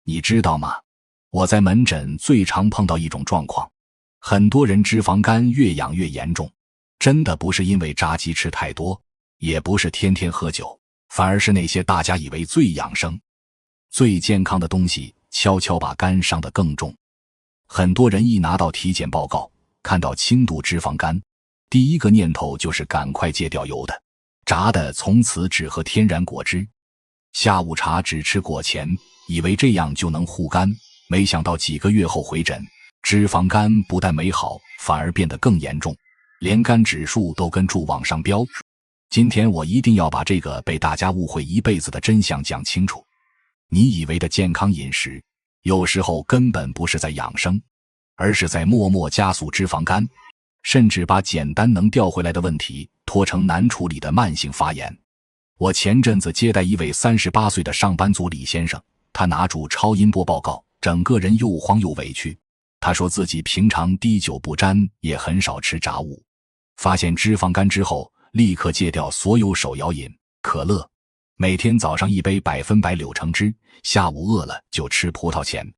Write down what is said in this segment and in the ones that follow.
你知道吗？我在门诊最常碰到一种状况，很多人脂肪肝越养越严重，真的不是因为炸鸡吃太多，也不是天天喝酒，反而是那些大家以为最养生、最健康的东西，悄悄把肝伤得更重。很多人一拿到体检报告，看到轻度脂肪肝，第一个念头就是赶快戒掉油的、炸的，从此只喝天然果汁。下午茶只吃果钳，以为这样就能护肝，没想到几个月后回诊，脂肪肝不但没好，反而变得更严重，连肝指数都跟着往上飙。今天我一定要把这个被大家误会一辈子的真相讲清楚。你以为的健康饮食，有时候根本不是在养生，而是在默默加速脂肪肝，甚至把简单能调回来的问题拖成难处理的慢性发炎。我前阵子接待一位38岁的上班族李先生，他拿住超音波报告，整个人又慌又委屈。他说自己平常滴酒不沾，也很少吃炸物，发现脂肪肝之后，立刻戒掉所有手摇饮、可乐，每天早上一杯100%柳橙汁，下午饿了就吃葡萄钳。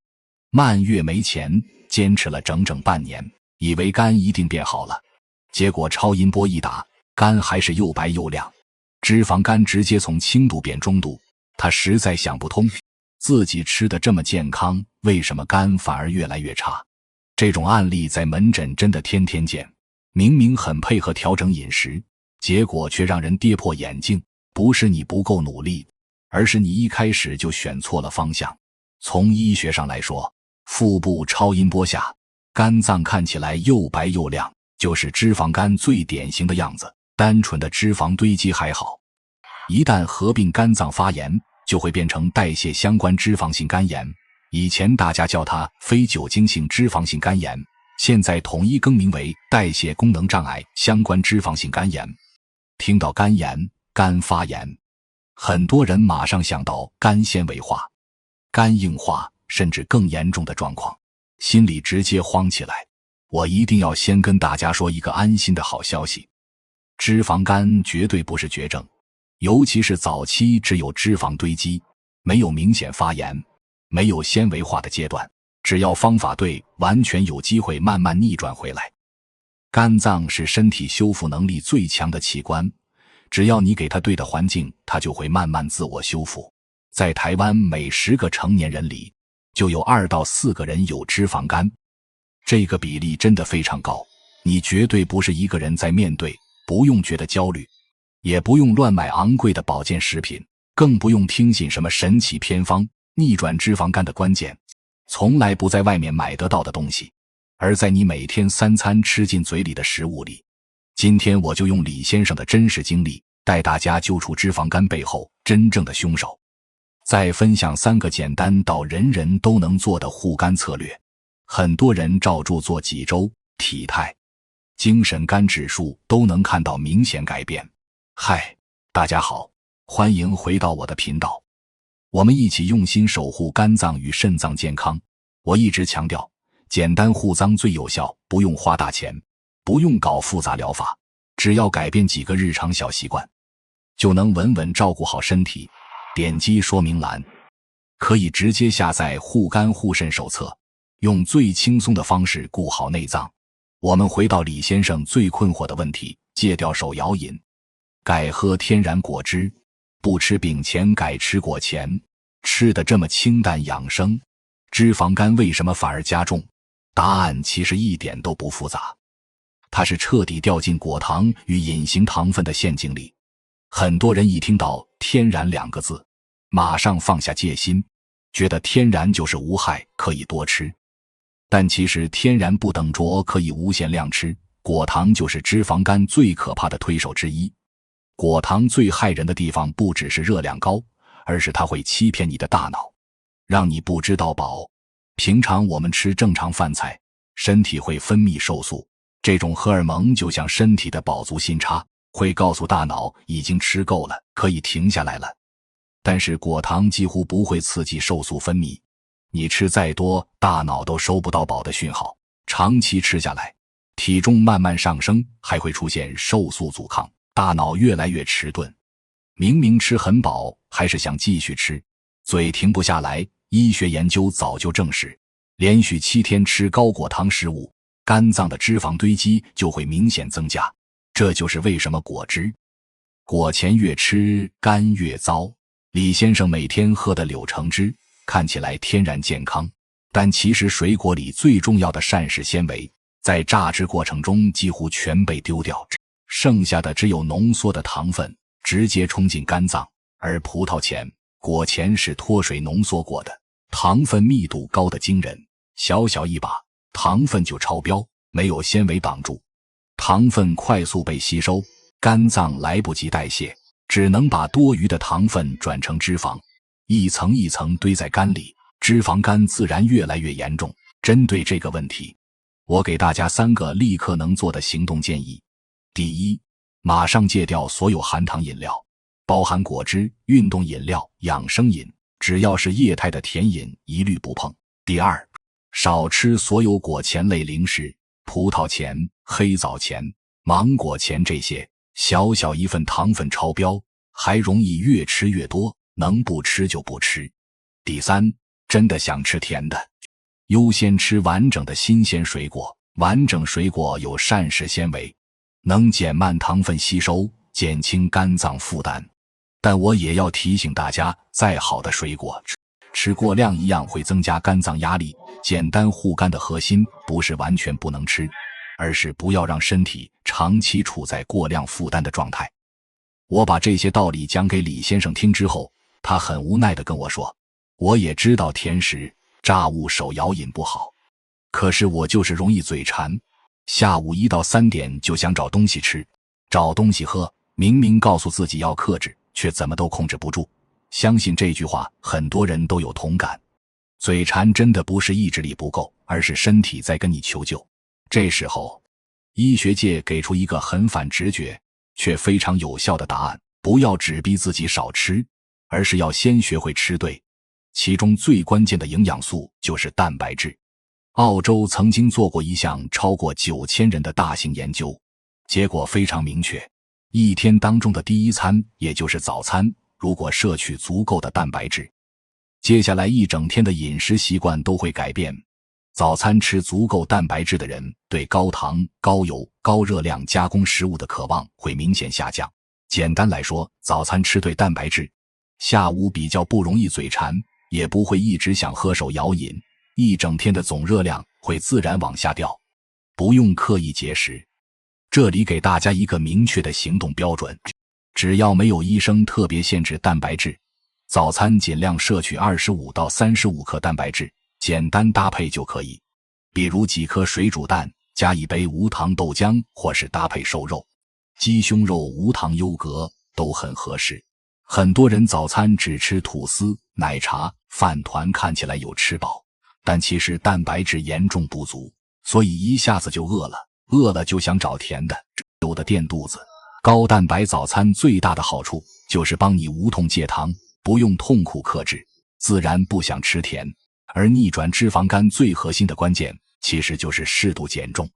慢月没钱，坚持了整整半年，以为肝一定变好了，结果超音波一打，肝还是又白又亮，脂肪肝直接从轻度变中度。他实在想不通，自己吃的这么健康，为什么肝反而越来越差？这种案例在门诊真的天天见，明明很配合调整饮食，结果却让人跌破眼镜。不是你不够努力，而是你一开始就选错了方向。从医学上来说，腹部超音波下，肝脏看起来又白又亮，就是脂肪肝最典型的样子。单纯的脂肪堆积还好，一旦合并肝脏发炎，就会变成代谢相关脂肪性肝炎。以前大家叫它非酒精性脂肪性肝炎，现在统一更名为代谢功能障碍相关脂肪性肝炎。听到肝炎、肝发炎，很多人马上想到肝纤维化、肝硬化，甚至更严重的状况，心里直接慌起来。我一定要先跟大家说一个安心的好消息，脂肪肝绝对不是绝症，尤其是早期只有脂肪堆积，没有明显发炎，没有纤维化的阶段，只要方法对，完全有机会慢慢逆转回来。肝脏是身体修复能力最强的器官，只要你给它对的环境，它就会慢慢自我修复。在台湾每10个成年人里，就有2到4个人有脂肪肝，这个比例真的非常高。你绝对不是一个人在面对，不用觉得焦虑，也不用乱买昂贵的保健食品，更不用听信什么神奇偏方。逆转脂肪肝的关键，从来不在外面买得到的东西，而在你每天3餐吃进嘴里的食物里。今天我就用李先生的真实经历，带大家揪出脂肪肝背后真正的凶手。再分享3个简单到人人都能做的护肝策略，很多人照住做几周，体态、精神、肝指数都能看到明显改变。嗨，大家好，欢迎回到我的频道，我们一起用心守护肝脏与肾脏健康。我一直强调，简单护脏最有效，不用花大钱，不用搞复杂疗法，只要改变几个日常小习惯，就能稳稳照顾好身体。点击说明栏，可以直接下载护肝护肾手册，用最轻松的方式顾好内脏。我们回到李先生最困惑的问题，戒掉手摇饮，改喝天然果汁，不吃饼前改吃果前，吃得这么清淡养生，脂肪肝为什么反而加重？答案其实一点都不复杂，它是彻底掉进果糖与隐形糖分的陷阱里。很多人一听到天然2个字，马上放下戒心，觉得天然就是无害，可以多吃。但其实天然不等着可以无限量吃，果糖就是脂肪肝最可怕的推手之一。果糖最害人的地方不只是热量高，而是它会欺骗你的大脑，让你不知道饱。平常我们吃正常饭菜，身体会分泌瘦素，这种荷尔蒙就像身体的饱足信差，会告诉大脑已经吃够了，可以停下来了。但是果糖几乎不会刺激瘦素分泌，你吃再多，大脑都收不到饱的讯号，长期吃下来，体重慢慢上升，还会出现瘦素阻抗，大脑越来越迟钝。明明吃很饱，还是想继续吃，嘴停不下来，医学研究早就证实，连续7天吃高果糖食物，肝脏的脂肪堆积就会明显增加。这就是为什么果前越吃肝越糟。李先生每天喝的柳橙汁看起来天然健康，但其实水果里最重要的膳食纤维在榨汁过程中几乎全被丢掉，剩下的只有浓缩的糖分直接冲进肝脏。而葡萄前、果前是脱水浓缩过的，糖分密度高得惊人，小小一把糖分就超标，没有纤维挡住，糖分快速被吸收，肝脏来不及代谢，只能把多余的糖分转成脂肪，一层一层堆在肝里，脂肪肝自然越来越严重。针对这个问题，我给大家3个立刻能做的行动建议。第一，马上戒掉所有含糖饮料，包含果汁、运动饮料、养生饮，只要是液态的甜饮一律不碰。第二，少吃所有果前类零食，葡萄前、黑枣前、芒果前这些，小小一份糖分超标，还容易越吃越多，能不吃就不吃。第三，真的想吃甜的，优先吃完整的新鲜水果，完整水果有膳食纤维，能减慢糖分吸收，减轻肝脏负担。但我也要提醒大家，再好的水果吃过量一样会增加肝脏压力。简单护肝的核心不是完全不能吃，而是不要让身体长期处在过量负担的状态。我把这些道理讲给李先生听之后，他很无奈地跟我说，我也知道甜食、炸物、手摇饮不好，可是我就是容易嘴馋，下午1到3点就想找东西吃，找东西喝，明明告诉自己要克制，却怎么都控制不住。相信这句话很多人都有同感，嘴馋真的不是意志力不够，而是身体在跟你求救。这时候医学界给出一个很反直觉却非常有效的答案，不要只逼自己少吃，而是要先学会吃对。其中最关键的营养素就是蛋白质。澳洲曾经做过一项超过9000人的大型研究，结果非常明确，一天当中的第一餐，也就是早餐，如果摄取足够的蛋白质，接下来一整天的饮食习惯都会改变。早餐吃足够蛋白质的人，对高糖、高油、高热量加工食物的渴望会明显下降。简单来说，早餐吃对蛋白质，下午比较不容易嘴馋，也不会一直想喝手摇饮，一整天的总热量会自然往下掉，不用刻意节食。这里给大家一个明确的行动标准，只要没有医生特别限制蛋白质，早餐尽量摄取25到35克蛋白质，简单搭配就可以，比如几颗水煮蛋，加一杯无糖豆浆，或是搭配瘦肉、鸡胸肉、无糖优格都很合适。很多人早餐只吃吐司、奶茶、饭团，看起来有吃饱，但其实蛋白质严重不足，所以一下子就饿了就想找甜的，有的垫肚子。高蛋白早餐最大的好处就是帮你无痛戒糖，不用痛苦克制，自然不想吃甜。而逆转脂肪肝最核心的关键其实就是适度减重。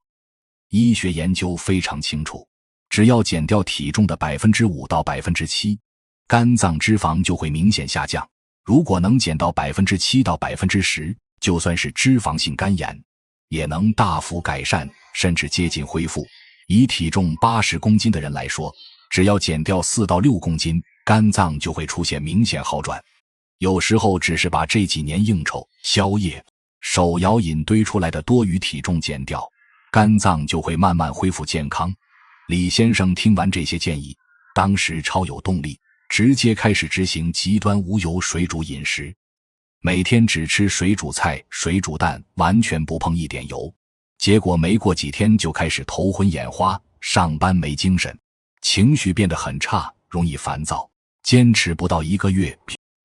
医学研究非常清楚，只要减掉体重的 5% 到 7%， 肝脏脂肪就会明显下降。如果能减到 7% 到 10%， 就算是脂肪性肝炎也能大幅改善，甚至接近恢复。以体重80公斤的人来说，只要减掉4到6公斤，肝脏就会出现明显好转。有时候只是把这几年应酬、宵夜、手摇饮堆出来的多余体重减掉，肝脏就会慢慢恢复健康。李先生听完这些建议，当时超有动力，直接开始执行极端无油水煮饮食，每天只吃水煮菜、水煮蛋，完全不碰一点油。结果没过几天就开始头昏眼花，上班没精神，情绪变得很差，容易烦躁，坚持不到1个月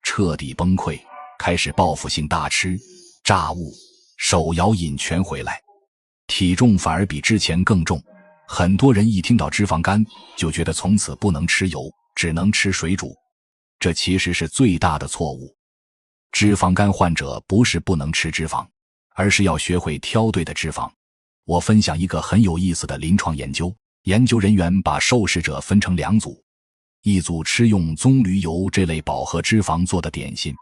彻底崩溃，开始报复性大吃，炸物、手摇饮全回来，体重反而比之前更重。很多人一听到脂肪肝就觉得从此不能吃油，只能吃水煮，这其实是最大的错误。脂肪肝患者不是不能吃脂肪，而是要学会挑对的脂肪。我分享一个很有意思的临床研究，研究人员把受试者分成2组，一组吃用棕榈油这类饱和脂肪做的点心，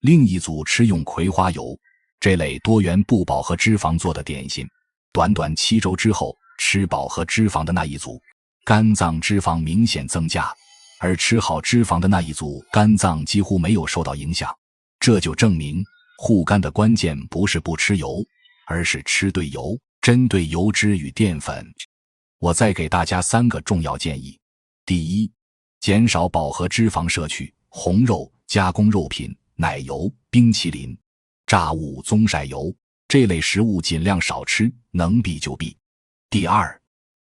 另一组吃用葵花油，这类多元不饱和脂肪做的点心，短短7周之后，吃饱和脂肪的那一组肝脏脂肪明显增加，而吃好脂肪的那一组肝脏几乎没有受到影响。这就证明护肝的关键不是不吃油，而是吃对油，针对油脂与淀粉。我再给大家3个重要建议。第一，减少饱和脂肪摄取，红肉、加工肉品、奶油、冰淇淋、炸物、棕晒油这类食物尽量少吃，能避就避。第二，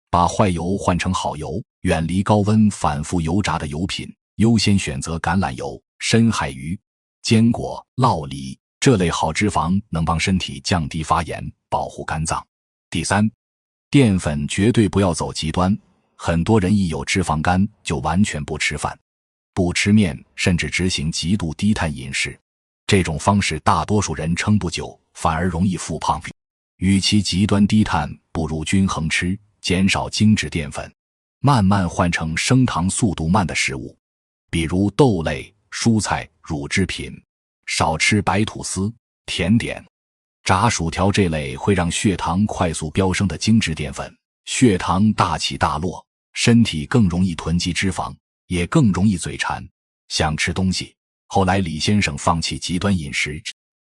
把坏油换成好油，远离高温反复油炸的油品，优先选择橄榄油、深海鱼、坚果、酪梨这类好脂肪，能帮身体降低发炎，保护肝脏。第三，淀粉绝对不要走极端，很多人一有脂肪肝就完全不吃饭，不吃面，甚至执行极度低碳饮食。这种方式大多数人撑不久，反而容易复胖。与其极端低碳，不如均衡吃，减少精致淀粉，慢慢换成升糖速度慢的食物，比如豆类、蔬菜、乳制品，少吃白吐司、甜点、炸薯条这类会让血糖快速飙升的精致淀粉，血糖大起大落，身体更容易囤积脂肪，也更容易嘴馋，想吃东西。后来李先生放弃极端饮食，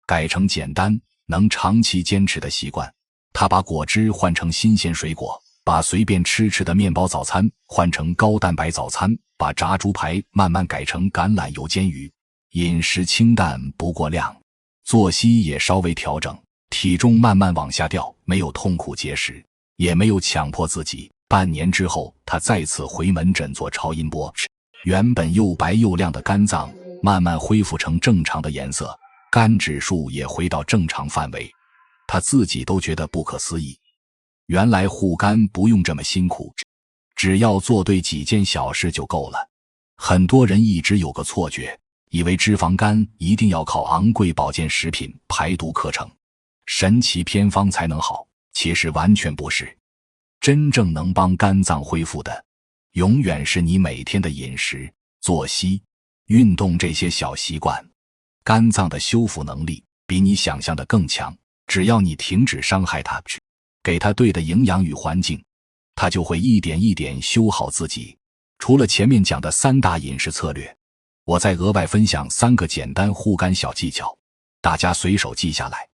改成简单能长期坚持的习惯。他把果汁换成新鲜水果，把随便吃的面包早餐换成高蛋白早餐，把炸猪排慢慢改成橄榄油煎鱼。饮食清淡不过量，作息也稍微调整，体重慢慢往下掉，没有痛苦节食，也没有强迫自己。半年之后，他再次回门诊做超音波，原本又白又亮的肝脏慢慢恢复成正常的颜色，肝指数也回到正常范围，他自己都觉得不可思议。原来护肝不用这么辛苦，只要做对几件小事就够了。很多人一直有个错觉，以为脂肪肝一定要靠昂贵保健食品、排毒课程、神奇偏方才能好，其实完全不是。真正能帮肝脏恢复的，永远是你每天的饮食、作息、运动这些小习惯。肝脏的修复能力比你想象的更强，只要你停止伤害它，给它对的营养与环境，它就会一点一点修好自己。除了前面讲的3大饮食策略，我再额外分享3个简单护肝小技巧，大家随手记下来，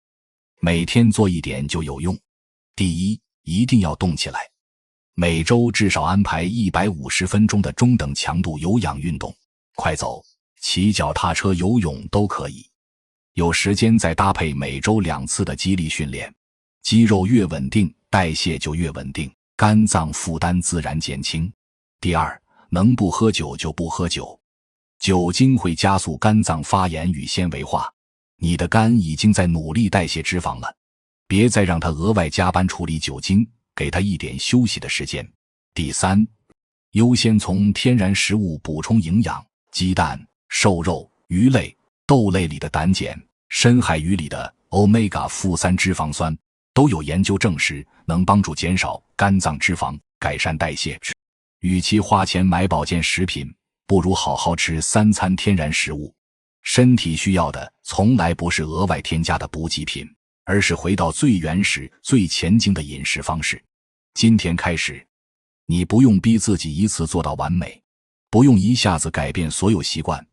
每天做一点就有用。第一，一定要动起来，每周至少安排150分钟的中等强度有氧运动，快走、骑脚踏车、游泳都可以。有时间再搭配每周2次的肌力训练，肌肉越稳定，代谢就越稳定，肝脏负担自然减轻。第二，能不喝酒就不喝酒，酒精会加速肝脏发炎与纤维化，你的肝已经在努力代谢脂肪了，别再让它额外加班处理酒精，给它一点休息的时间。第三，优先从天然食物补充营养，鸡蛋、瘦肉、鱼类、豆类里的胆碱，深海鱼里的 Omega-3 脂肪酸都有研究证实能帮助减少肝脏脂肪，改善代谢。与其花钱买保健食品，不如好好吃3餐天然食物。身体需要的从来不是额外添加的补给品，而是回到最原始、最前进的饮食方式。今天开始，你不用逼自己一次做到完美，不用一下子改变所有习惯，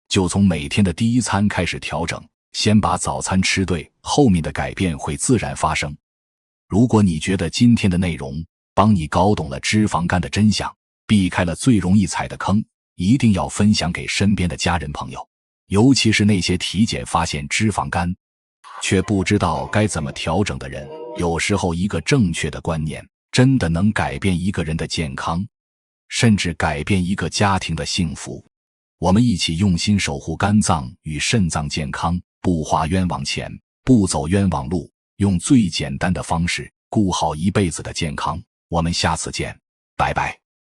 就从每天的第一餐开始调整，先把早餐吃对，后面的改变会自然发生。如果你觉得今天的内容帮你搞懂了脂肪肝的真相，避开了最容易踩的坑，一定要分享给身边的家人朋友，尤其是那些体检发现脂肪肝却不知道该怎么调整的人。有时候一个正确的观念真的能改变一个人的健康，甚至改变一个家庭的幸福。我们一起用心守护肝脏与肾脏健康，不花冤枉钱，不走冤枉路，用最简单的方式顾好一辈子的健康。我们下次见，拜拜。